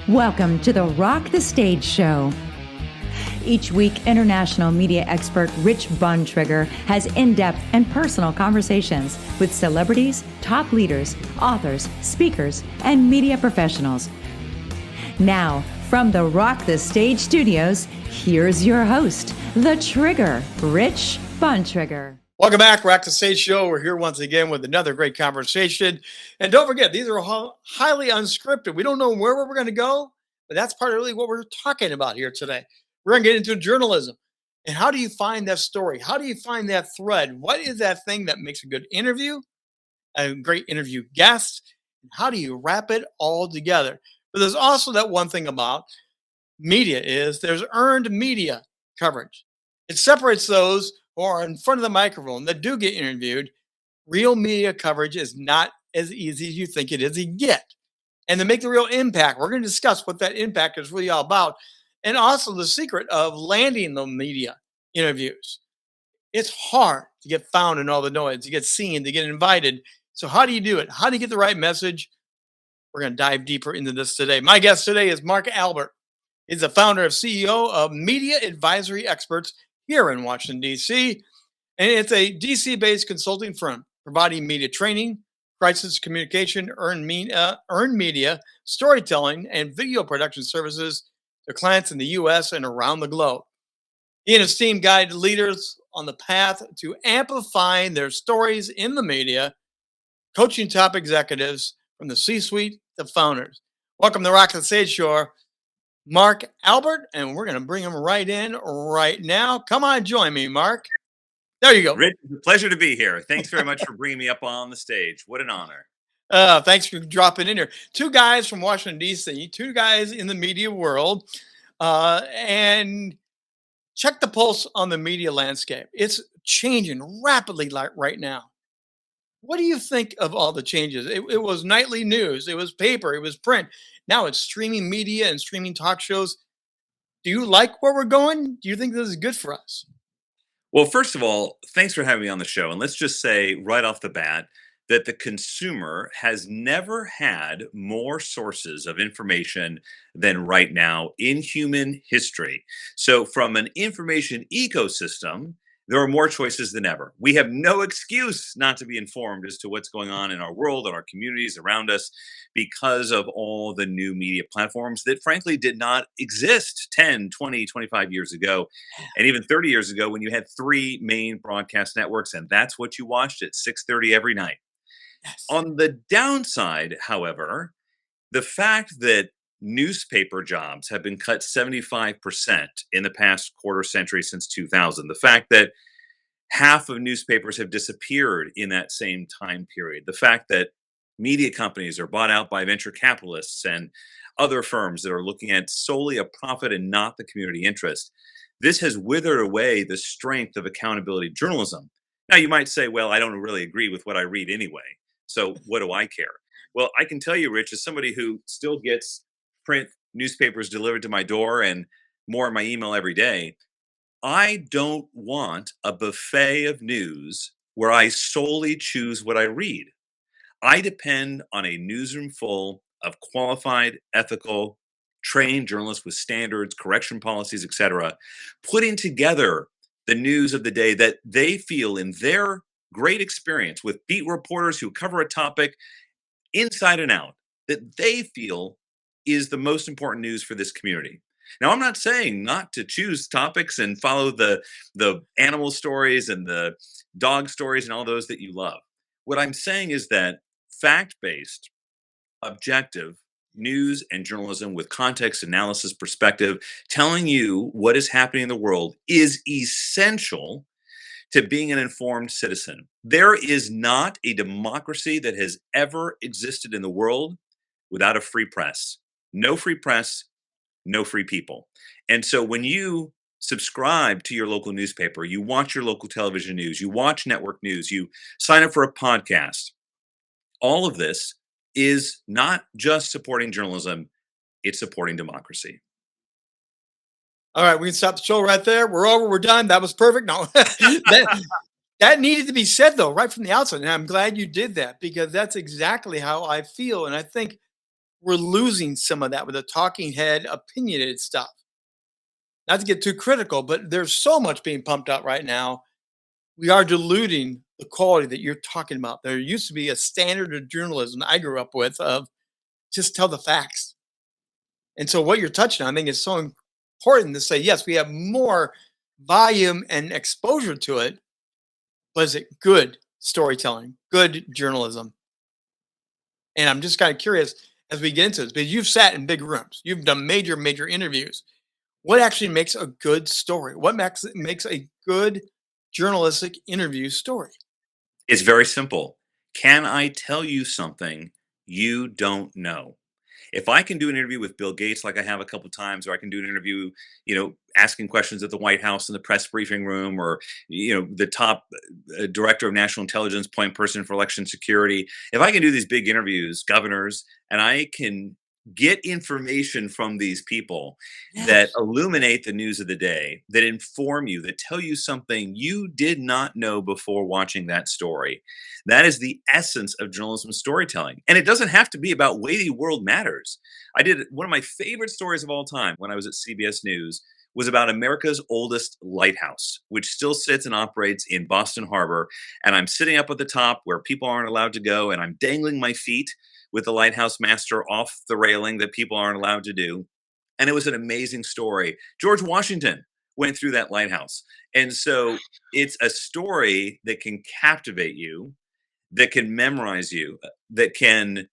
Welcome to the Rock the Stage Show. Each week, international media expert Rich Bontrager has in-depth and personal conversations with celebrities, top leaders, authors, speakers, and media professionals. Now, from the Rock the Stage studios, here's your host, the Trigger, Rich Bontrager. Welcome back, Rock the Stage Show. We're here once again with another great conversation. And don't forget, these are highly unscripted. We don't know where we're going to go, but that's part of really what we're talking about here today. We're going to get into journalism. And how do you find that story? How do you find that thread? What is that thing that makes a good interview, a great interview guest? And how do you wrap it all together? But there's also that one thing about media is there's earned media coverage. It separates those who are in front of the microphone that do get interviewed. Real media coverage is not as easy as you think it is to get. And to make the real impact, we're going to discuss what that impact is really all about. And also the secret of landing the media interviews. It's hard to get found in all the noise, to get seen, to get invited. So how do you do it? How do you get the right message? We're going to dive deeper into this today. My guest today is Mark Albert. He's the founder and CEO of Media Advisory Experts here in Washington, D.C. And it's a D.C.-based consulting firm providing media training, crisis communication, earned media, storytelling, and video production services to clients in the U.S. and around the globe. He and his team guide leaders on the path to amplifying their stories in the media, coaching top executives from the C-suite to founders. Welcome to Rock the Stage Show, Mark Albert, and we're going to bring him right in right now. Come on, join me, Mark. There you go. Rich, it's a pleasure to be here. Thanks very much for bringing me up on the stage. What an honor. Thanks for dropping in here. Two guys from Washington, D.C., two guys in the media world, and check the pulse on the media landscape. It's changing rapidly right now. What do you think of all the changes? It was nightly news. It was paper. It was print. Now it's streaming media and streaming talk shows. Do you like where we're going? Do you think this is good for us? Well, first of all, thanks for having me on the show. And let's just say right off the bat that the consumer has never had more sources of information than right now in human history. So from an information ecosystem, there are more choices than ever. We have no excuse not to be informed as to what's going on in our world, in our communities around us, because of all the new media platforms that frankly did not exist 10, 20, 25 years ago, and even 30 years ago when you had three main broadcast networks, and that's what you watched at 6:30 every night. Yes. On the downside, however, the fact that newspaper jobs have been cut 75% in the past quarter century since 2000. The fact that half of newspapers have disappeared in that same time period. The fact that media companies are bought out by venture capitalists and other firms that are looking at solely a profit and not the community interest. This has withered away the strength of accountability journalism. Now, you might say, well, I don't really agree with what I read anyway, so what do I care? Well, I can tell you, Rich, as somebody who still gets print newspapers delivered to my door and more in my email every day, I don't want a buffet of news where I solely choose what I read. I depend on a newsroom full of qualified, ethical, trained journalists with standards, correction policies, etc., putting together the news of the day that they feel in their great experience with beat reporters who cover a topic inside and out, that they feel is the most important news for this community. Now, I'm not saying not to choose topics and follow the animal stories and the dog stories and all those that you love. What I'm saying is that fact-based, objective news and journalism with context, analysis, perspective, telling you what is happening in the world is essential to being an informed citizen. There is not a democracy that has ever existed in the world without a free press. No free press, no free people. And so when you subscribe to your local newspaper, you watch your local television news, you watch network news, you sign up for a podcast, all of this is not just supporting journalism, it's supporting democracy. All right, we can stop the show right there. We're over. We're done. That was perfect. No, that needed to be said, though, right from the outset. And I'm glad you did that because that's exactly how I feel. And I think we're losing some of that with the talking head, opinionated stuff. Not to get too critical, but there's so much being pumped out right now. We are diluting the quality that you're talking about. There used to be a standard of journalism I grew up with of just tell the facts. And so what you're touching on, I think, is so important to say, yes, we have more volume and exposure to it, but is it good storytelling, good journalism? And I'm just kind of curious as we get into this, because you've sat in big rooms, you've done major, major interviews. What actually makes a good story? What makes a good journalistic interview story? It's very simple. Can I tell you something you don't know? If I can do an interview with Bill Gates like I have a couple times, or I can do an interview, asking questions at the White House in the press briefing room, or the top director of national intelligence, point person for election security. If I can do these big interviews, governors, and I can get information from these people that Yes. illuminate the news of the day, that inform you, that tell you something you did not know before watching that story. That is the essence of journalism storytelling. And it doesn't have to be about weighty world matters. I did one of my favorite stories of all time when I was at CBS News was about America's oldest lighthouse, which still sits and operates in Boston Harbor. And I'm sitting up at the top where people aren't allowed to go, and I'm dangling my feet with the lighthouse master off the railing that people aren't allowed to do. And it was an amazing story. George Washington went through that lighthouse. And so it's a story that can captivate you, that can memorize you, that can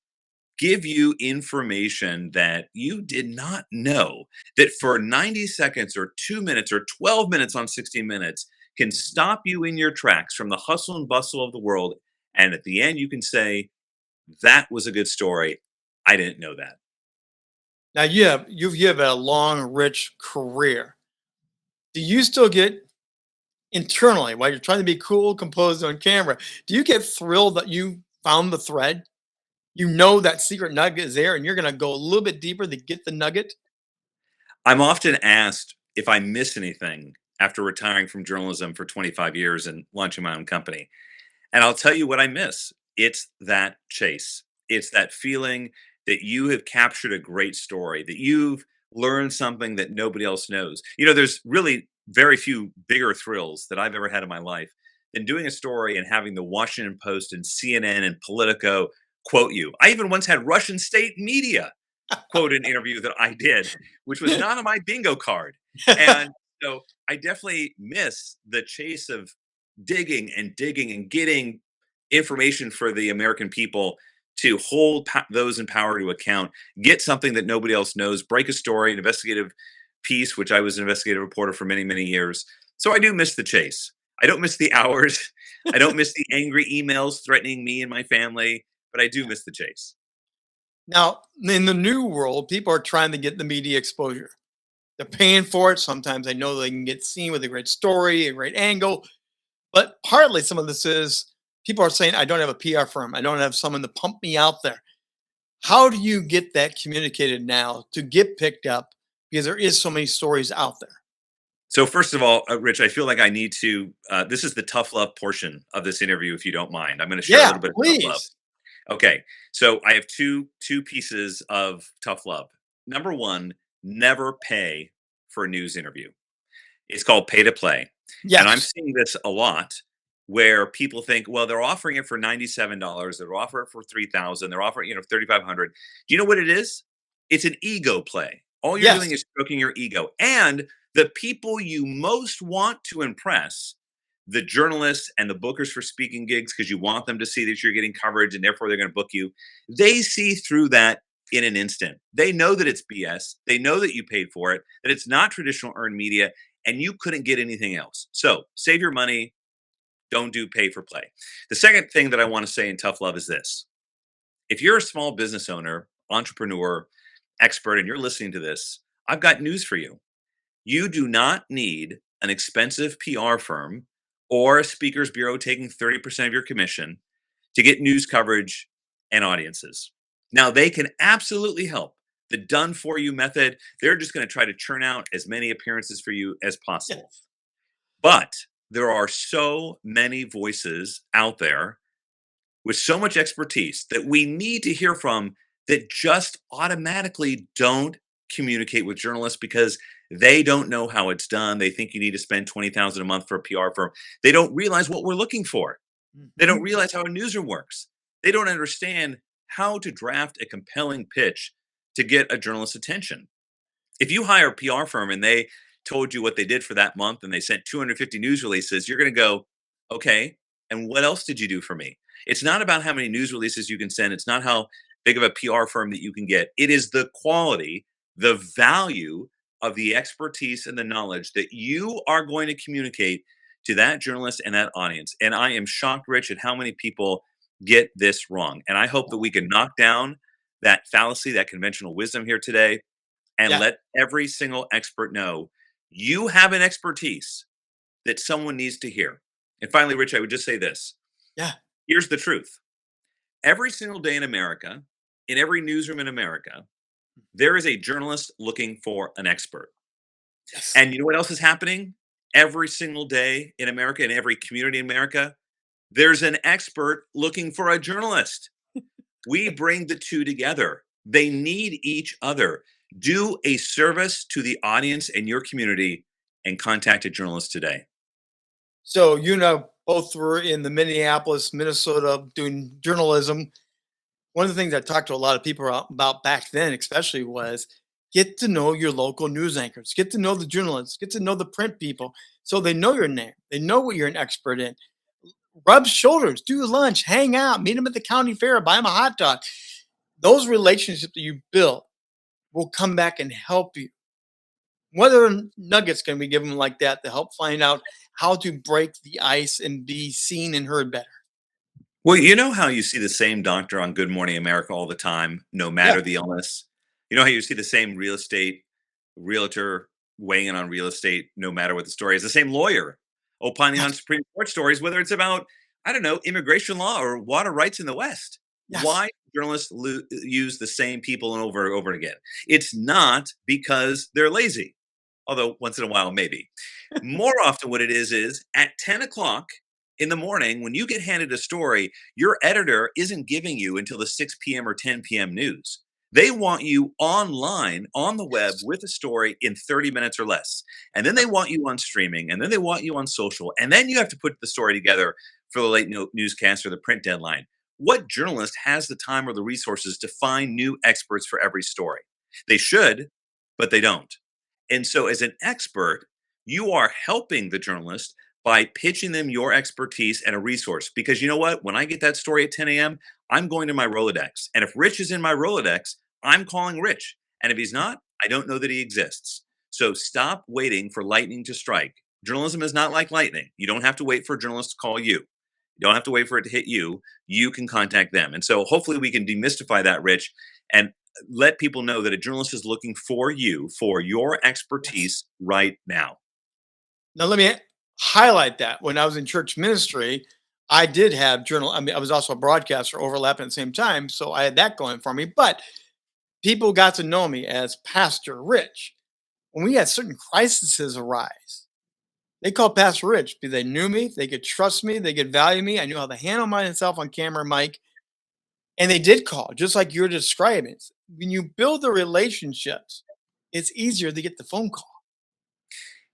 give you information that you did not know, that for 90 seconds or 2 minutes or 12 minutes on 60 Minutes can stop you in your tracks from the hustle and bustle of the world. And at the end, you can say, that was a good story. I didn't know that. Now you have a long, rich career. Do you still get internally while you're trying to be cool, composed on camera? Do you get thrilled that you found the thread? You know that secret nugget is there, and you're going to go a little bit deeper to get the nugget. I'm often asked if I miss anything after retiring from journalism for 25 years and launching my own company. And I'll tell you what I miss. It's that chase. It's that feeling that you have captured a great story, that you've learned something that nobody else knows. There's really very few bigger thrills that I've ever had in my life than doing a story and having the Washington Post and CNN and Politico quote you. I even once had Russian state media quote an interview that I did, which was not on my bingo card. And so I definitely miss the chase of digging and digging and getting information for the American people to hold those in power to account, get something that nobody else knows, break a story, an investigative piece, which I was an investigative reporter for many, many years. So I do miss the chase. I don't miss the hours. I don't miss the angry emails threatening me and my family, but I do miss the chase. Now, in the new world, people are trying to get the media exposure. They're paying for it. Sometimes they know they can get seen with a great story, a great angle. But partly some of this is people are saying, I don't have a PR firm. I don't have someone to pump me out there. How do you get that communicated now to get picked up? Because there is so many stories out there. So first of all, Rich, I feel like I need to. This is the tough love portion of this interview, if you don't mind. I'm going to share a Yeah, little bit of tough love. please. Okay, so I have two pieces of tough love. Number one, never pay for a news interview. It's called pay to play, and I'm Yes. seeing this a lot where people think, well, they're offering it for $97, they're offering it for 3,000, they're offering 3,500. Do you know what it is? It's an ego play. All you're doing Yes. is stroking your ego, and the people you most want to impress, the journalists and the bookers for speaking gigs, because you want them to see that you're getting coverage and therefore they're going to book you. They see through that in an instant. They know that it's BS. They know that you paid for it, that it's not traditional earned media, and you couldn't get anything else. So save your money. Don't do pay for play. The second thing that I want to say in tough love is this. If you're a small business owner, entrepreneur, expert, and you're listening to this, I've got news for you. You do not need an expensive PR firm or a speakers bureau taking 30% of your commission to get news coverage and audiences. Now, they can absolutely help. The done for you method, they're just going to try to churn out as many appearances for you as possible. Yes. But there are so many voices out there with so much expertise that we need to hear from that just automatically don't communicate with journalists because they don't know how it's done. They think you need to spend 20,000 a month for a PR firm. They don't realize what we're looking for. They don't Mhm. realize how a newsroom works. They don't understand how to draft a compelling pitch to get a journalist's attention. If you hire a PR firm and they told you what they did for that month and they sent 250 news releases, you're going to go, okay, and what else did you do for me? It's not about how many news releases you can send. It's not how big of a PR firm that you can get. It is the quality, the value of the expertise and the knowledge that you are going to communicate to that journalist and that audience. And I am shocked, Rich, at how many people get this wrong. And I hope that we can knock down that fallacy, that conventional wisdom here today, and Yeah. let every single expert know you have an expertise that someone needs to hear. And finally, Rich, I would just say this. Yeah. Here's the truth. Every single day in America, in every newsroom in America, there is a journalist looking for an expert. Yes. And you know what else is happening? Every single day in America, in every community in America, there's an expert looking for a journalist. We bring the two together. They need each other. Do a service to the audience and your community and contact a journalist today. So you and I both were in the Minneapolis, Minnesota doing journalism. One of the things I talked to a lot of people about back then, especially, was get to know your local news anchors, get to know the journalists, get to know the print people so they know your name. They know what you're an expert in. Rub shoulders, do lunch, hang out, meet them at the county fair, buy them a hot dog. Those relationships that you build will come back and help you. What other nuggets can we give them like that to help find out how to break the ice and be seen and heard better? Well, you know how you see the same doctor on Good Morning America all the time, no Yeah. matter the illness? You know how you see the same real estate realtor weighing in on real estate, no matter what the story is, the same lawyer opining on Yes. Supreme Court stories, whether it's about, I don't know, immigration law or water rights in the West. Yes. Why do journalists use the same people and over again? It's not because they're lazy, although once in a while, maybe. More often, what it is at 10 o'clock in the morning, when you get handed a story, your editor isn't giving you until the 6 p.m. or 10 p.m. news. They want you online on the web Yes. with a story in 30 minutes or less. And then they want you on streaming, and then they want you on social. And then you have to put the story together for the late newscast or the print deadline. What journalist has the time or the resources to find new experts for every story? They should, but they don't. And so, as an expert, you are helping the journalist by pitching them your expertise and a resource. Because you know what? When I get that story at 10 a.m., I'm going to my Rolodex. And if Rich is in my Rolodex, I'm calling Rich. And if he's not, I don't know that he exists. So stop waiting for lightning to strike. Journalism is not like lightning. You don't have to wait for a journalist to call you. You don't have to wait for it to hit you. You can contact them. And so hopefully we can demystify that, Rich, and let people know that a journalist is looking for you for your Yes. expertise right now. Now, let me highlight that. When I was in church ministry, I did have journal. I mean, I was also a broadcaster overlapping at the same time. So I had that going for me. But people got to know me as Pastor Rich. When we had certain crises arise, they called Pastor Rich because they knew me, they could trust me, they could value me. I knew how to handle myself on camera, mic, and they did call, just like you're describing. When you build the relationships, it's easier to get the phone call.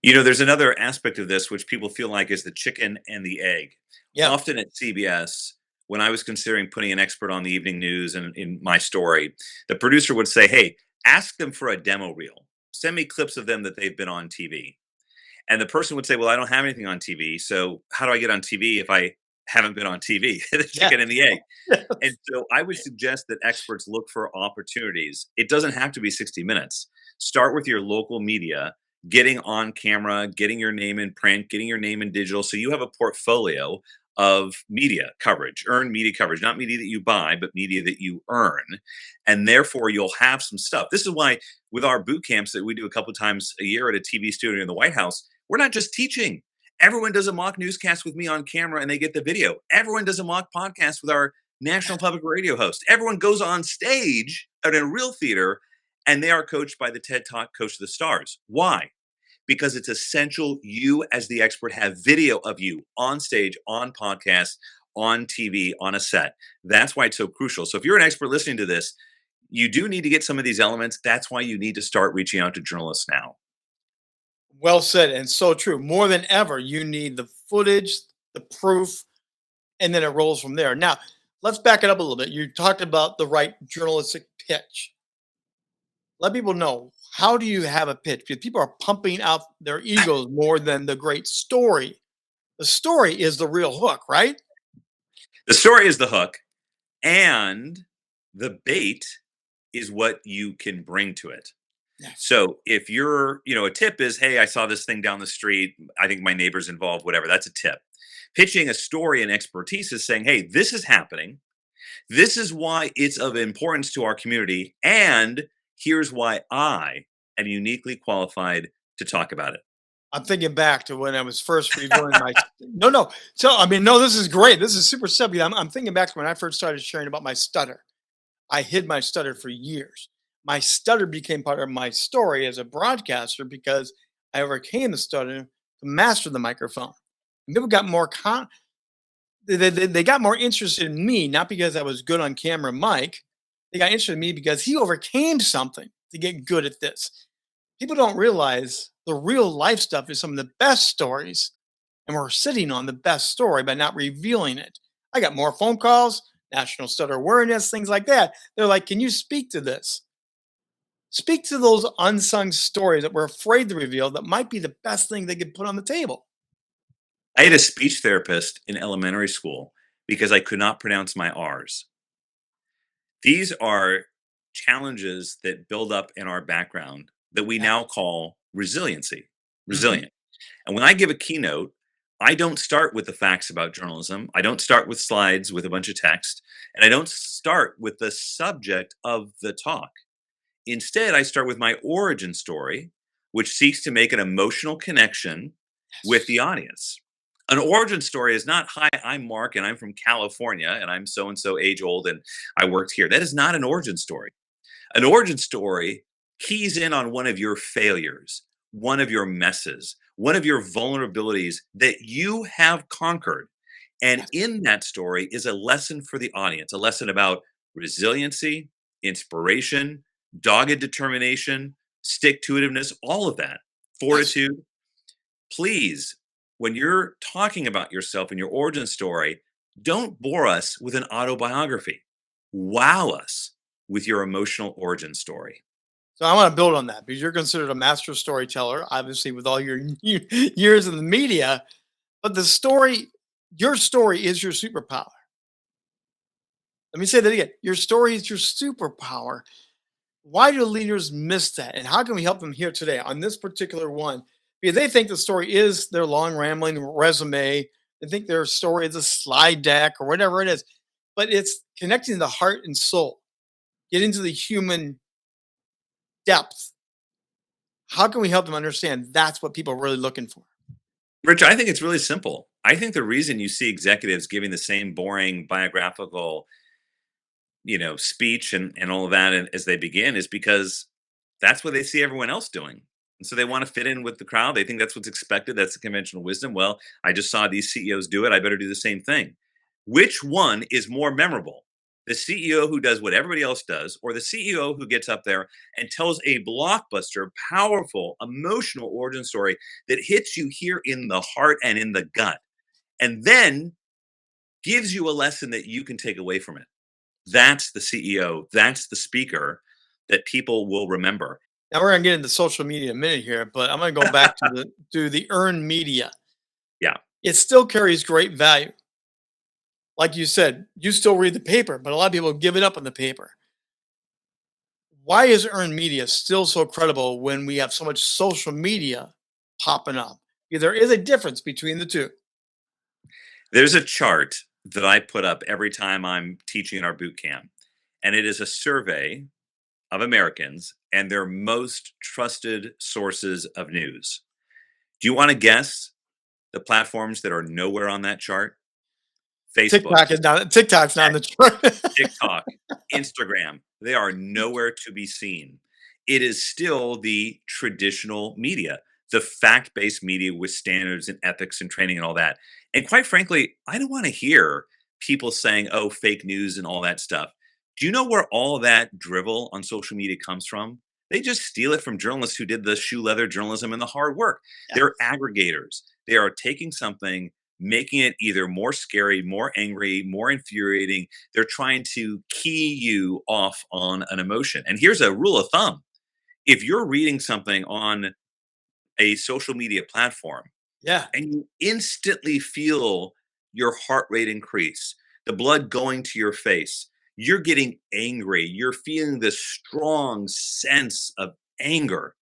You know, there's another aspect of this which people feel like is the chicken and the egg. Yeah. Often at CBS, when I was considering putting an expert on the evening news and in my story, the producer would say, "Hey, ask them for a demo reel. Send me clips of them that they've been on TV." And the person would say, "Well, I don't have anything on TV. So how do I get on TV if I haven't been on TV?" The Yeah. chicken and the egg. And Yes. so I would suggest that experts look for opportunities. It doesn't have to be 60 minutes. Start with your local media, getting on camera, getting your name in print, getting your name in digital. So you have a portfolio of media coverage, earned media coverage, not media that you buy, but media that you earn. And therefore, you'll have some stuff. This is why, with our boot camps that we do a couple times a year at a TV studio in the White House, we're not just teaching. Everyone does a mock newscast with me on camera and they get the video. Everyone does a mock podcast with our national public radio host. Everyone goes on stage at a real theater and they are coached by the TED Talk Coach of the Stars. Why? Because it's essential you, as the expert, have video of you on stage, on podcasts, on TV, on a set. That's why it's so crucial. So if you're an expert listening to this, you do need to get some of these elements. That's why you need to start reaching out to journalists now. Well said, and so true. More than ever, you need the footage, the proof, and then it rolls from there. Now, let's back it up a little bit. You talked about the right journalistic pitch. Let people know, how do you have a pitch? Because people are pumping out their egos more than the great story. The story is the real hook, right? The story is the hook, and the bait is what you can bring to it. Yes. So if you're, a tip is, hey, I saw this thing down the street. I think my neighbor's involved, whatever. That's a tip. Pitching a story and expertise is saying, hey, this is happening. This is why it's of importance to our community. And here's why I am uniquely qualified to talk about it. I'm thinking back to when I was first reviewing my no. So I mean, no, this is great. This is super simple. I'm thinking back to when I first started sharing about my stutter. I hid my stutter for years. My stutter became part of my story as a broadcaster because I overcame the stutter to master the microphone. And people got more they got more interested in me, not because I was good on camera, Mike. They got interested in me because he overcame something to get good at this. People don't realize the real life stuff is some of the best stories, and we're sitting on the best story by not revealing it. I got more phone calls, National Stutter Awareness, things like that. They're like, can you speak to this? Speak to those unsung stories that we're afraid to reveal that might be the best thing they could put on the table. I had a speech therapist in elementary school because I could not pronounce my R's. These are challenges that build up in our background that we now call resiliency, Mhm. resilient. And when I give a keynote, I don't start with the facts about journalism. I don't start with slides with a bunch of text, and I don't start with the subject of the talk. Instead, I start with my origin story, which seeks to make an emotional connection with the audience. An origin story is not, hi, I'm Mark and I'm from California and I'm so and so age old and I worked here. That is not an origin story. An origin story keys in on one of your failures, one of your messes, one of your vulnerabilities that you have conquered. And Yes. in that story is a lesson for the audience, a lesson about resiliency, inspiration, dogged determination, stick to itiveness, all of that, Yes. fortitude. Please, when you're talking about yourself and your origin story, don't bore us with an autobiography. Wow us with your emotional origin story. So I want to build on that because you're considered a master storyteller, obviously, with all your years in the media. But your story is your superpower. Let me say that again. Your story is your superpower. Why do leaders miss that? And how can we help them here today on this particular one? Because they think the story is their long, rambling resume. They think their story is a slide deck or whatever it is. But it's connecting the heart and soul, get into the human depth. How can we help them understand that's what people are really looking for? Rich, I think it's really simple. I think the reason you see executives giving the same boring biographical, speech and all of that as they begin is because that's what they see everyone else doing. And so they want to fit in with the crowd. They think that's what's expected. That's the conventional wisdom. Well, I just saw these CEOs do it. I better do the same thing. Which one is more memorable? The CEO who does what everybody else does, or the CEO who gets up there and tells a blockbuster, powerful, emotional origin story that hits you here in the heart and in the gut, and then gives you a lesson that you can take away from it? That's the CEO, that's the speaker that people will remember. Now we're gonna get into social media in a minute here, but I'm gonna go back to the earned media. Yeah. It still carries great value. Like you said, you still read the paper, but a lot of people give it up on the paper. Why is earned media still so credible when we have so much social media popping up? Yeah, there is a difference between the two. There's a chart that I put up every time I'm teaching in our boot camp, and it is a survey of Americans and their most trusted sources of news. Do you want to guess the platforms that are nowhere on that chart? Facebook, TikTok's not in the chart. TikTok, Instagram, they are nowhere to be seen. It is still the traditional media, the fact based media with standards and ethics and training and all that. And quite frankly, I don't want to hear people saying, oh, fake news and all that stuff. Do you know where all that drivel on social media comes from? They just steal it from journalists who did the shoe leather journalism and the hard work. Yeah. They're aggregators. They are taking something, making it either more scary, more angry, more infuriating. They're trying to key you off on an emotion. And here's a rule of thumb: if you're reading something on a social media platform Yeah. and you instantly feel your heart rate increase, the blood going to your face, you're getting angry, you're feeling this strong sense of anger,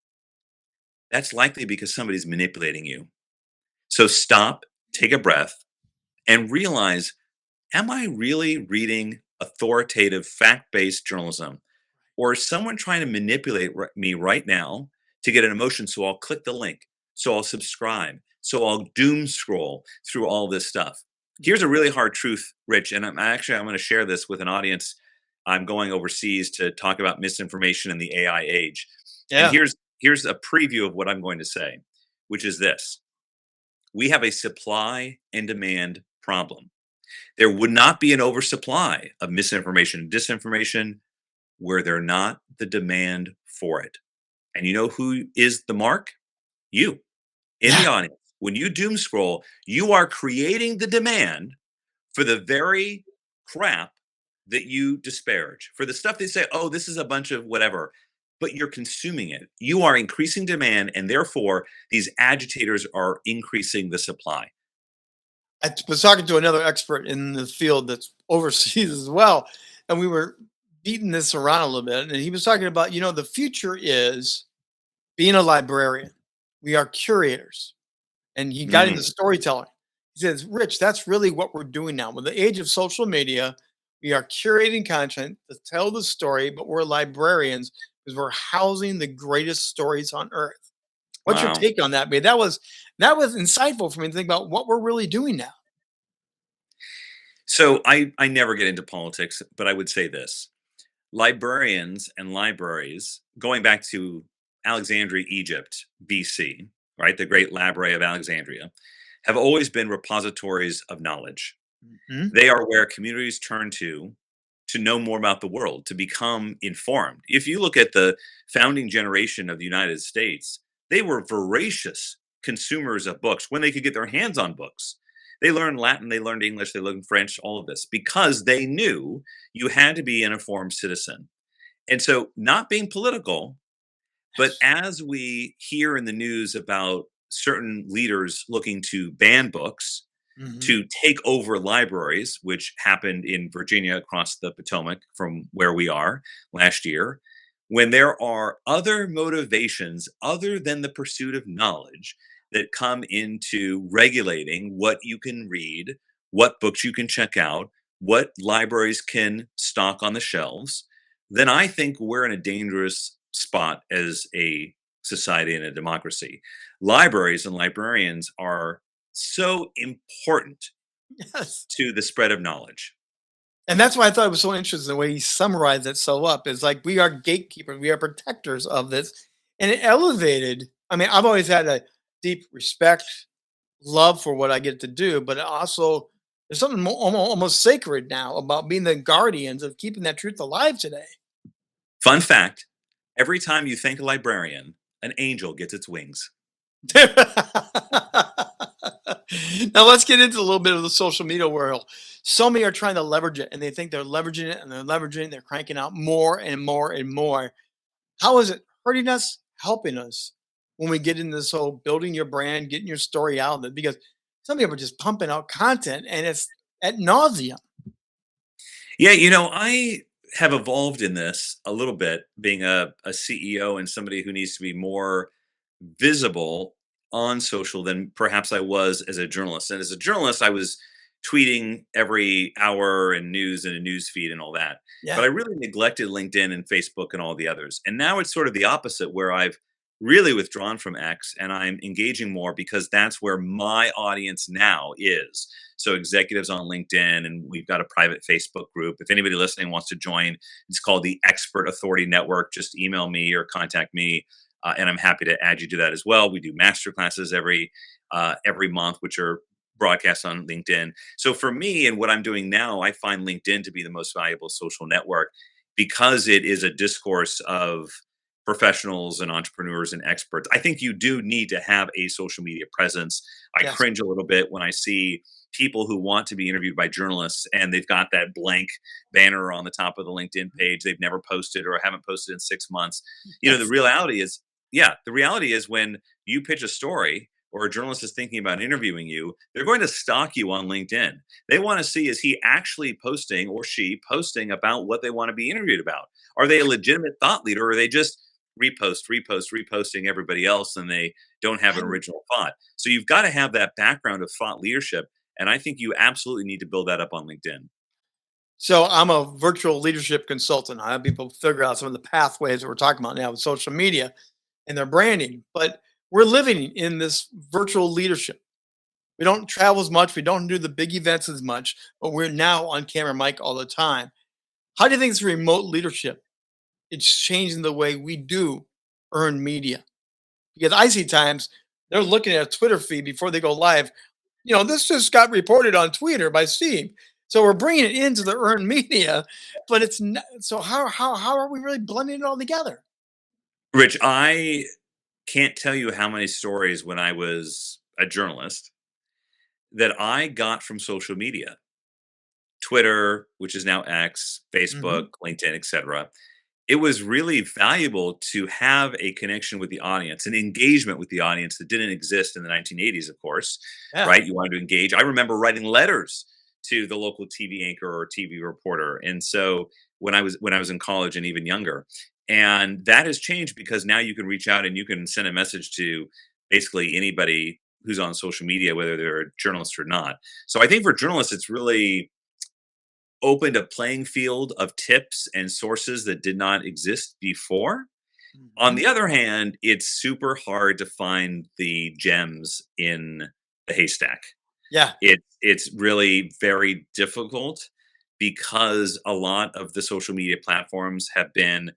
that's likely because somebody's manipulating you. So stop, take a breath, and realize, am I really reading authoritative, fact based journalism? Or is someone trying to manipulate me right now to get an emotion? So I'll click the link, so I'll subscribe, so I'll doom scroll through all this stuff. Here's a really hard truth, Rich, and I'm going to share this with an audience. I'm going overseas to talk about misinformation in the AI age. And Yeah. here's a preview of what I'm going to say, which is this: we have a supply and demand problem. There would not be an oversupply of misinformation and disinformation were there not the demand for it. And you know who is the mark? You in the Yeah. audience. When you doom scroll, you are creating the demand for the very crap that you disparage, for the stuff they say, oh, this is a bunch of whatever, but you're consuming it. You are increasing demand, and therefore, these agitators are increasing the supply. I was talking to another expert in the field that's overseas as well, and we were beating this around a little bit. And he was talking about, the future is being a librarian. We are curators. And he got into Mm, storytelling. He says, Rich, that's really what we're doing now. With the age of social media, we are curating content to tell the story, but we're librarians because we're housing the greatest stories on earth. What's your wow. take on that, man? That was insightful for me to think about what we're really doing now. So I never get into politics, but I would say this: librarians and libraries, going back to Alexandria, Egypt, BC, right, the great library of Alexandria, have always been repositories of knowledge. Mhm. They are where communities turn to know more about the world, to become informed. If you look at the founding generation of the United States, they were voracious consumers of books when they could get their hands on books. They learned Latin, they learned English, they learned French, all of this, because they knew you had to be an informed citizen. And so, not being political, but Yes. as we hear in the news about certain leaders looking to ban books, Mhm. to take over libraries, which happened in Virginia across the Potomac from where we are last year, when there are other motivations other than the pursuit of knowledge that come into regulating what you can read, what books you can check out, what libraries can stock on the shelves, then I think we're in a dangerous spot as a society and a democracy. Libraries and librarians are so important Yes. to the spread of knowledge. And that's why I thought it was so interesting the way he summarized it so up. It's like we are gatekeepers, we are protectors of this. And it elevated. I mean, I've always had a deep respect, love for what I get to do, but it also there's something almost sacred now about being the guardians of keeping that truth alive today. Fun fact: every time you thank a librarian, an angel gets its wings. Now let's get into a little bit of the social media world. So many are trying to leverage it and they think they're leveraging it and they're leveraging it, they're cranking out more and more and more. How is it hurting us, helping us when we get into this whole building your brand, getting your story out there? Because some people are just pumping out content and it's at nauseum. Yeah, I have evolved in this a little bit, being a CEO and somebody who needs to be more visible on social than perhaps I was as a journalist. And as a journalist, I was tweeting every hour and news in a news feed and all that. But Yeah. I really neglected LinkedIn and Facebook and all the others. And now it's sort of the opposite, where I've really withdrawn from X and I'm engaging more because that's where my audience now is. So executives on LinkedIn, and we've got a private Facebook group. If anybody listening wants to join, it's called the Expert Authority Network. Just email me or contact me, and I'm happy to add you to that as well. We do master classes every month, which are broadcast on LinkedIn. So for me and what I'm doing now, I find LinkedIn to be the most valuable social network because it is a discourse of professionals and entrepreneurs and experts. I think you do need to have a social media presence. I Yes. cringe a little bit when I see people who want to be interviewed by journalists and they've got that blank banner on the top of the LinkedIn page. They've never posted or haven't posted in 6 months. The Yes. reality is, yeah, the reality is when you pitch a story or a journalist is thinking about interviewing you, they're going to stalk you on LinkedIn. They want to see, is he actually posting or she posting about what they want to be interviewed about? Are they a legitimate thought leader or are they just reposting everybody else and they don't have an original thought? So you've got to have that background of thought leadership. And I think you absolutely need to build that up on LinkedIn. So I'm a virtual leadership consultant. I have people figure out some of the pathways that we're talking about now with social media and their branding. But we're living in this virtual leadership. We don't travel as much. We don't do the big events as much, but we're now on camera mic all the time. How do you think this remote leadership it's changing the way we do earn media? Because I see times they're looking at a Twitter feed before they go live. This just got reported on Twitter by Steve. So we're bringing it into the earned media, but it's not. So how are we really blending it all together? Rich, I can't tell you how many stories when I was a journalist that I got from social media, Twitter, which is now X, Hmm. Facebook, LinkedIn, etc. It was really valuable to have a connection with the audience, an engagement with the audience that didn't exist in the 1980s, of course, Yeah. right? You wanted to engage. I remember writing letters to the local TV anchor or TV reporter. And so when I was in college and even younger, and that has changed because now you can reach out and you can send a message to basically anybody who's on social media, whether they're a journalist or not. So I think for journalists, it's really opened a playing field of tips and sources that did not exist before. On Mhm. the other hand, it's super hard to find the gems in the haystack. Yeah. It's really very difficult because a lot of the social media platforms have been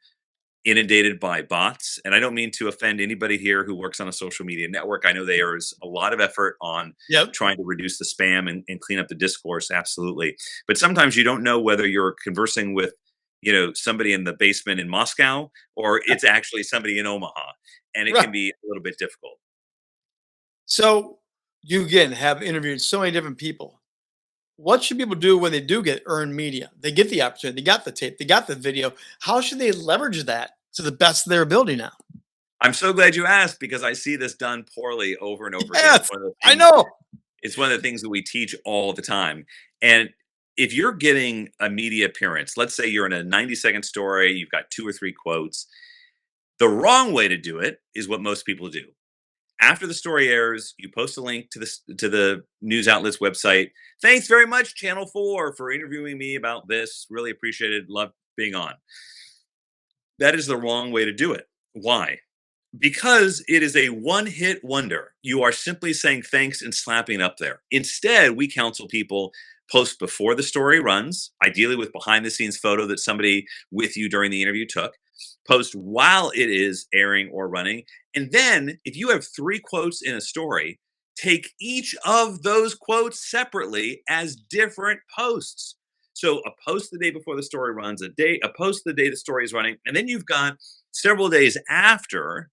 inundated by bots. And I don't mean to offend anybody here who works on a social media network. I know there's a lot of effort on Yep. trying to reduce the spam and clean up the discourse, absolutely. But sometimes you don't know whether you're conversing with, somebody in the basement in Moscow or it's actually somebody in Omaha. And it Right. can be a little bit difficult. So you again have interviewed so many different people. What should people do when they do get earned media? They get the opportunity, they got the tape, they got the video. How should they leverage that to the best of their ability now? I'm so glad you asked because I see this done poorly over and over again. Yes, I know. It's one of the things that we teach all the time. And if you're getting a media appearance, let's say you're in a 90-second story, you've got two or three quotes, the wrong way to do it is what most people do. After the story airs, you post a link to the news outlet's website. Thanks very much, Channel 4, for interviewing me about this. Really appreciated. Love being on. That is the wrong way to do it. Why? Because it is a one hit wonder. You are simply saying thanks and slapping it up there. Instead, we counsel people post before the story runs, ideally with behind the scenes photo that somebody with you during the interview took. Post while it is airing or running. And then, if you have three quotes in a story, take each of those quotes separately as different posts. So a post the day before the story runs, a post the day the story is running, and then you've got several days after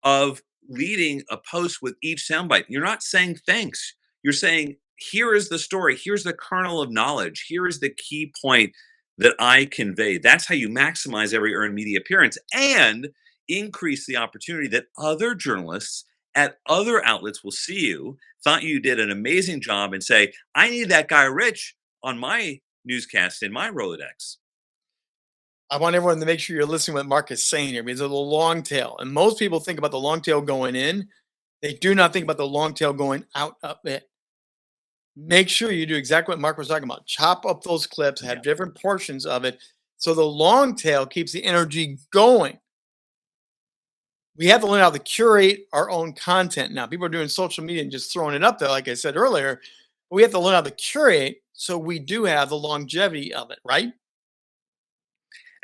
of leading a post with each soundbite. You're not saying thanks. You're saying, here is the story. Here's the kernel of knowledge. Here is the key point that I conveyed. That's how you maximize every earned media appearance and increase the opportunity that other journalists at other outlets will see you, thought you did an amazing job, and say, I need that guy Rich on my newscast in my Rolodex. I want everyone to make sure you're listening to what Mark is saying here because of the long tail. And most people think about the long tail going in. They do not think about the long tail going out of it. Make sure you do exactly what Mark was talking about. Chop up those clips, Yeah. have different portions of it. So the long tail keeps the energy going. We have to learn how to curate our own content now. People are doing social media and just throwing it up there, like I said earlier. But we have to learn how to curate so we do have the longevity of it, right?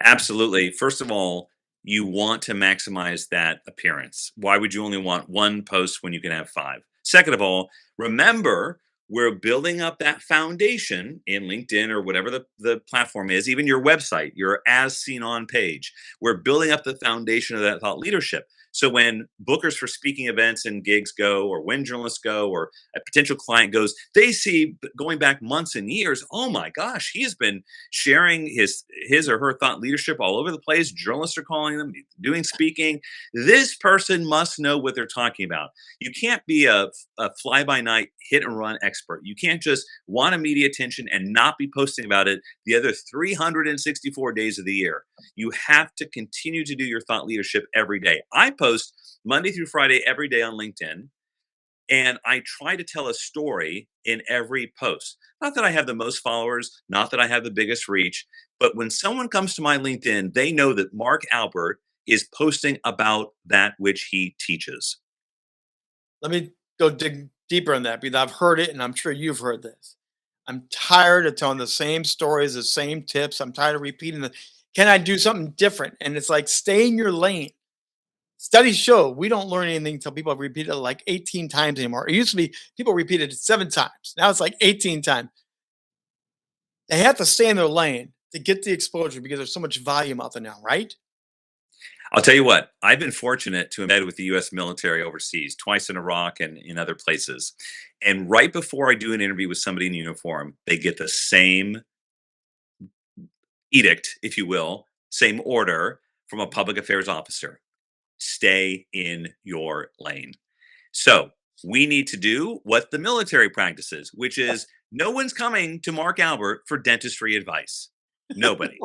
Absolutely. First of all, you want to maximize that appearance. Why would you only want one post when you can have five? Second of all, remember We're building up that foundation in LinkedIn or whatever the platform is, even your website, your as seen on page. We're building up the foundation of that thought leadership. So when bookers for speaking events and gigs go, or when journalists go, or a potential client goes, they see going back months and years, oh my gosh, he has been sharing his or her thought leadership all over the place. Journalists are calling them, doing speaking. This person must know what they're talking about. You can't be a fly by night hit and run expert. You can't just want media attention and not be posting about it the other 364 days of the year. You have to continue to do your thought leadership every day. I post Monday through Friday every day on LinkedIn, and I try to tell a story in every post. Not that I have the most followers, not that I have the biggest reach, but when someone comes to my LinkedIn, they know that Mark Albert is posting about that which he teaches. Let me go dig deeper on that because I've heard it and I'm sure you've heard this. I'm tired of telling the same stories, the same tips. I'm tired of repeating the, can I do something different? And it's like, stay in your lane. Studies show we don't learn anything until people have repeated it like 18 times anymore. It used to be people repeated it 7 times. Now it's like 18 times. They have to stay in their lane to get the exposure because there's so much volume out there now, right? I'll tell you what, I've been fortunate to embed with the US military overseas, twice in Iraq and in other places. And right before I do an interview with somebody in uniform, they get the same edict, if you will, same order from a public affairs officer. Stay in your lane. So we need to do what the military practices, which is no one's coming to Mark Albert for dentistry advice. Nobody.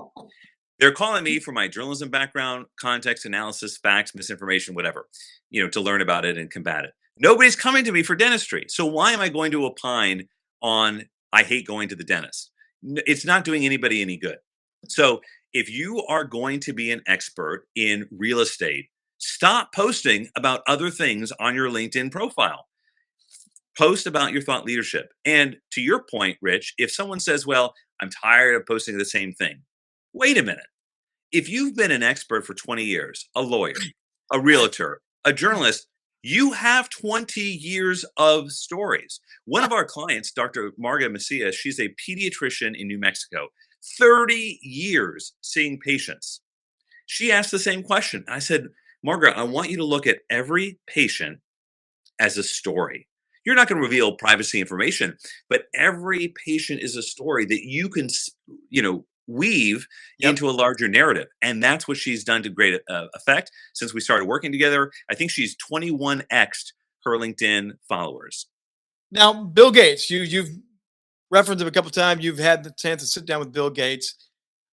They're calling me for my journalism background, context analysis, facts, misinformation, whatever, to learn about it and combat it. Nobody's coming to me for dentistry. So why am I going to opine on I hate going to the dentist? It's not doing anybody any good. So if you are going to be an expert in real estate, stop posting about other things on your LinkedIn profile. Post about your thought leadership. And to your point, Rich, if someone says, well, I'm tired of posting the same thing. Wait a minute. If you've been an expert for 20 years, a lawyer, a realtor, a journalist, you have 20 years of stories. One of our clients, Dr. Marga Macias, she's a pediatrician in New Mexico, 30 years seeing patients. She asked the same question. I said, Margaret, I want you to look at every patient as a story. You're not going to reveal privacy information, but every patient is a story that you can, weave Yep. into a larger narrative. And that's what she's done to great effect since we started working together. I think she's 21x'd her LinkedIn followers. Now, Bill Gates, you've referenced him a couple times. You've had the chance to sit down with Bill Gates.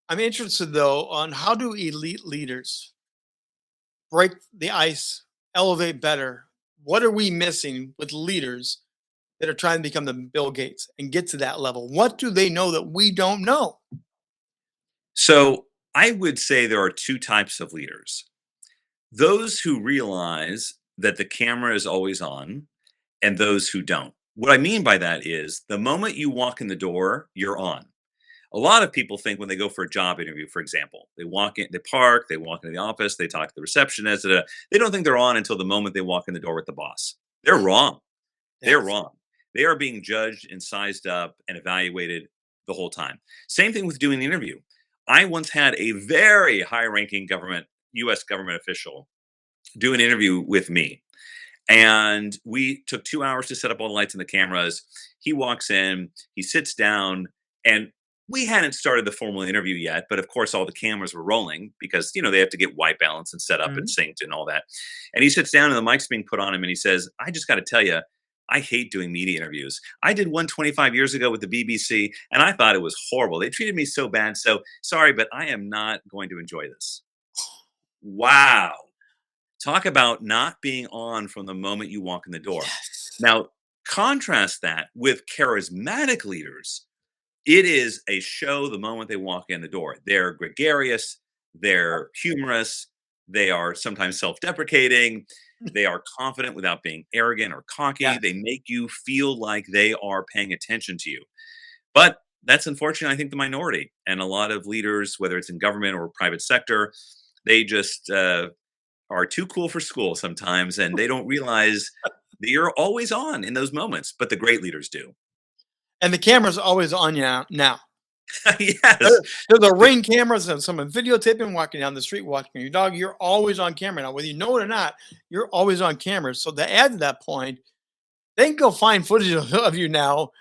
I'm interested though on how do elite leaders break the ice, elevate better? What are we missing with leaders that are trying to become the Bill Gates and get to that level? What do they know that we don't know? So I would say there are two types of leaders: those who realize that the camera is always on, and those who don't. What I mean by that is the moment you walk in the door, you're on. A lot of people think when they go for a job interview, for example, they walk in, they park, they walk into the office, they talk to the receptionist. They don't think they're on until the moment they walk in the door with the boss. They're wrong. They're Yes. wrong. They are being judged and sized up and evaluated the whole time. Same thing with doing the interview. I once had a very high ranking US government official do an interview with me. And we took 2 hours to set up all the lights and the cameras. He walks in, he sits down, and we hadn't started the formal interview yet, but of course all the cameras were rolling because they have to get white balance and set up and Mhm. synced and all that. And he sits down and the mic's being put on him and he says, I just got to tell you, I hate doing media interviews. I did one 25 years ago with the BBC and I thought it was horrible. They treated me so bad. So sorry, but I am not going to enjoy this. Wow. Talk about not being on from the moment you walk in the door. Yes. Now, contrast that with charismatic leaders. It is a show the moment they walk in the door. They're gregarious, they're humorous, they are sometimes self deprecating, they are confident without being arrogant or cocky. Yes. They make you feel like they are paying attention to you. But that's unfortunately, I think, the minority. And a lot of leaders, whether it's in government or private sector, they just are too cool for school sometimes, and they don't realize that you're always on in those moments, but the great leaders do. And the camera's always on you now. Yes. There's a ring cameras and someone videotaping walking down the street, walking your dog. You're always on camera now, whether you know it or not. You're always on camera. So to add to that point, they can go find footage of you now,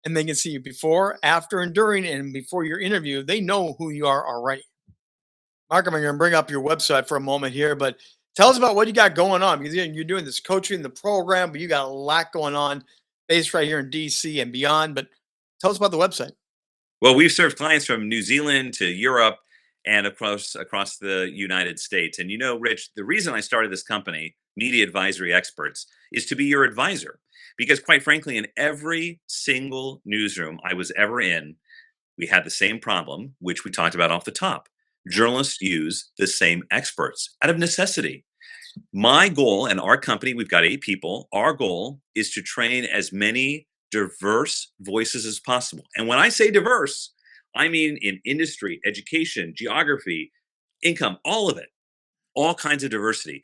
and they can see you before, after, and during, and before your interview. They know who you are already. Mark, I'm going to bring up your website for a moment here, but tell us about what you got going on, because you're doing this coaching, the program, but you got a lot going on based right here in DC and beyond. But tell us about the website. Well, we've served clients from New Zealand to Europe and across the United States. And Rich, the reason I started this company, Media Advisory Experts, is to be your advisor. Because quite frankly, in every single newsroom I was ever in, we had the same problem, which we talked about off the top. Journalists use the same experts out of necessity. My goal and our company, we've got 8 people. Our goal is to train as many diverse voices as possible. And when I say diverse, I mean in industry, education, geography, income, all of it, all kinds of diversity,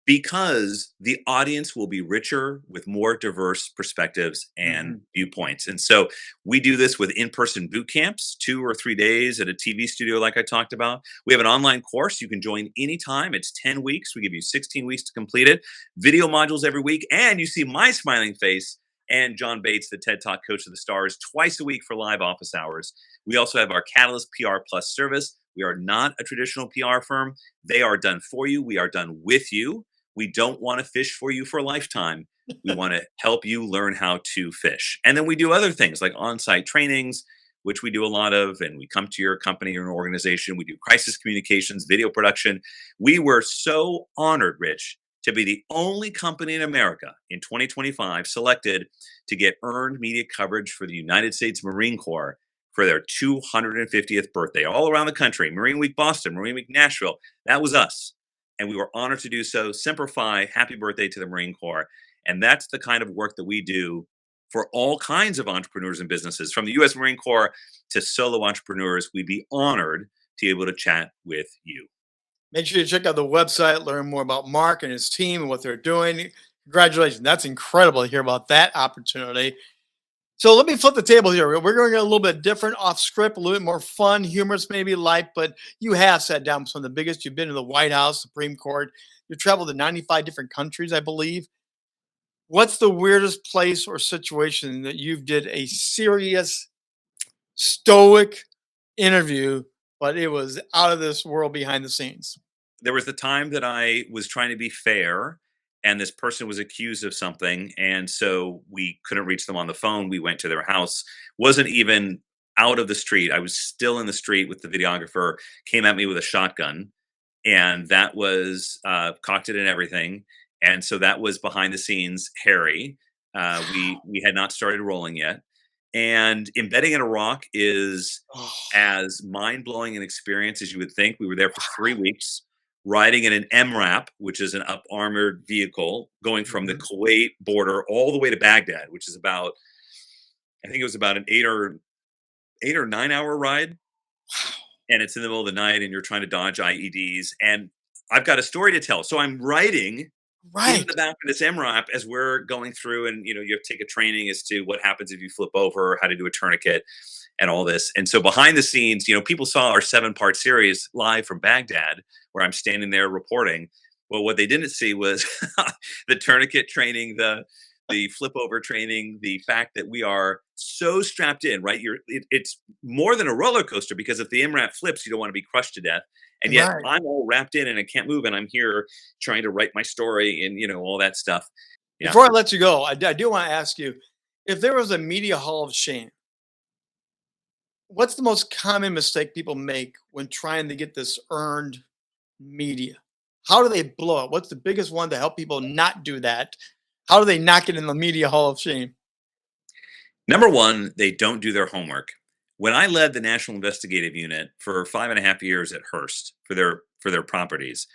because the audience will be richer with more diverse perspectives and Mhm. viewpoints. And so we do this with in-person boot camps, 2 or 3 days at a TV studio, like I talked about. We have an online course you can join anytime. It's 10 weeks. We give you 16 weeks to complete it. Video modules every week. And you see my smiling face and John Bates, the TED Talk Coach of the Stars, twice a week for live office hours. We also have our Catalyst PR Plus service. We are not a traditional PR firm. They are done for you. We are done with you. We don't want to fish for you for a lifetime. We want to help you learn how to fish. And then we do other things like on-site trainings, which we do a lot of, and we come to your company or an organization. We do crisis communications, video production. We were so honored, Rich, to be the only company in America in 2025 selected to get earned media coverage for the United States Marine Corps for their 250th birthday all around the country. Marine Week Boston, Marine Week Nashville. That was us. And we were honored to do so. Semper Fi, happy birthday to the Marine Corps. And that's the kind of work that we do for all kinds of entrepreneurs and businesses, from the U.S. Marine Corps to solo entrepreneurs. We'd be honored to be able to chat with you. Make sure you check out the website, learn more about Mark and his team and what they're doing. Congratulations. That's incredible to hear about that opportunity. So let me flip the table here. We're going a little bit different, off script, a little bit more fun, humorous, maybe light, but you have sat down with some of the biggest. You've been to the White House, Supreme Court. You've traveled to 95 different countries, I believe. What's the weirdest place or situation that you've did a serious, stoic interview, but it was out of this world behind the scenes? There was the time that I was trying to be fair, and this person was accused of something, and so we couldn't reach them on the phone. We went to their house. Wasn't even out of the street. I was still in the street with the videographer. Came at me with a shotgun, and that was cocked it and everything. And so that was behind the scenes Harry. We had not started rolling yet. And embedding in Iraq is Oh, as mind blowing an experience as you would think. We were there for 3 weeks, riding in an MRAP, which is an up armored vehicle, going from the mhm. Kuwait border all the way to Baghdad, which is about, I think it was about an 8 or 9 hour ride. And it's in the middle of the night, and you're trying to dodge IEDs. And I've got a story to tell. So I'm writing in Right. the back of this MRAP as we're going through, and you have to take a training as to what happens if you flip over, how to do a tourniquet, and all this. And so behind the scenes, people saw our 7-part series live from Baghdad, where I'm standing there reporting. Well, what they didn't see was the tourniquet training, the flip over training, the fact that we are so strapped in, right? It's more than a roller coaster, because if the MRAP flips, you don't want to be crushed to death. And yet Right. I'm all wrapped in and I can't move, and I'm here trying to write my story and all that stuff. Yeah. Before I let you go, I do want to ask you, if there was a media hall of shame, what's the most common mistake people make when trying to get this earned media? How do they blow it? What's the biggest one to help people not do that? How do they not get in the media hall of shame? Number one, they don't do their homework. When I led the National Investigative Unit for 5.5 years at Hearst for their properties,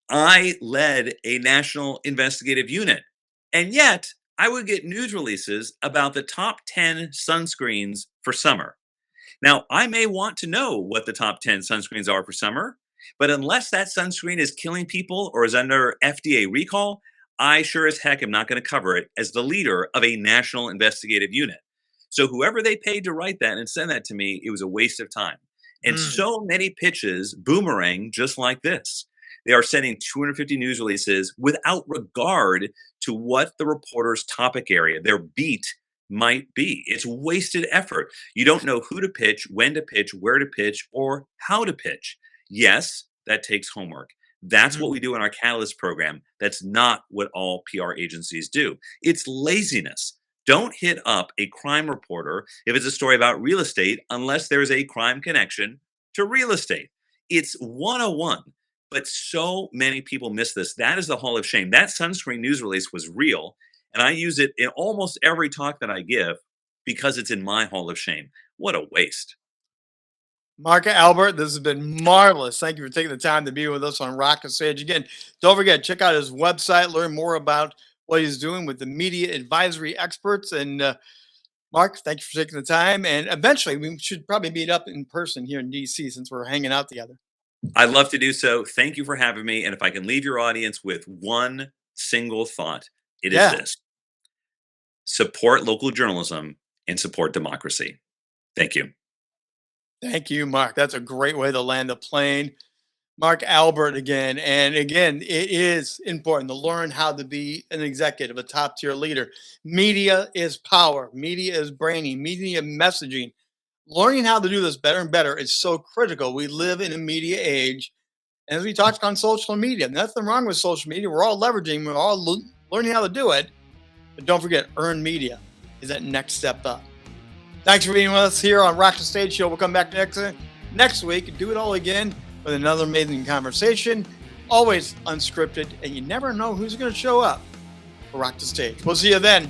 I led a national investigative unit. And yet, I would get news releases about the top 10 sunscreens for summer. Now, I may want to know what the top 10 sunscreens are for summer, but unless that sunscreen is killing people or is under FDA recall, I sure as heck am not going to cover it as the leader of a national investigative unit. So whoever they paid to write that and send that to me, it was a waste of time. And Mm. so many pitches boomerang just like this. They are sending 250 news releases without regard to what the reporter's topic area, their beat, might be. It's wasted effort. You don't know who to pitch, when to pitch, where to pitch, or how to pitch. Yes, that takes homework. That's what Mm. we do in our Catalyst program. That's not what all PR agencies do. It's laziness. Don't hit up a crime reporter if it's a story about real estate unless there's a crime connection to real estate. It's 101. But so many people miss this. That is the Hall of Shame. That sunscreen news release was real, and I use it in almost every talk that I give because it's in my Hall of Shame. What a waste. Mark Albert, this has been marvelous. Thank you for taking the time to be with us on Rock the Stage. Again, don't forget, check out his website, learn more about what he's doing with the media advisory experts. And Mark, thank you for taking the time. And eventually, we should probably meet up in person here in DC since we're hanging out together. I'd love to do so. Thank you for having me. And if I can leave your audience with one single thought, it is Yeah. this: support local journalism and support democracy. Thank you. Thank you, Mark. That's a great way to land the plane. Mark Albert again. And again, it is important to learn how to be an executive, a top tier leader. Media is power, media is brainy, media messaging. Learning how to do this better and better is so critical. We live in a media age. And as we talked on social media, nothing wrong with social media. We're all leveraging, we're all learning how to do it. But don't forget, earned media is that next step up. Thanks for being with us here on Rock the Stage Show. We'll come back next week and do it all again with another amazing conversation. Always unscripted, and you never know who's going to show up for Rock the Stage. We'll see you then.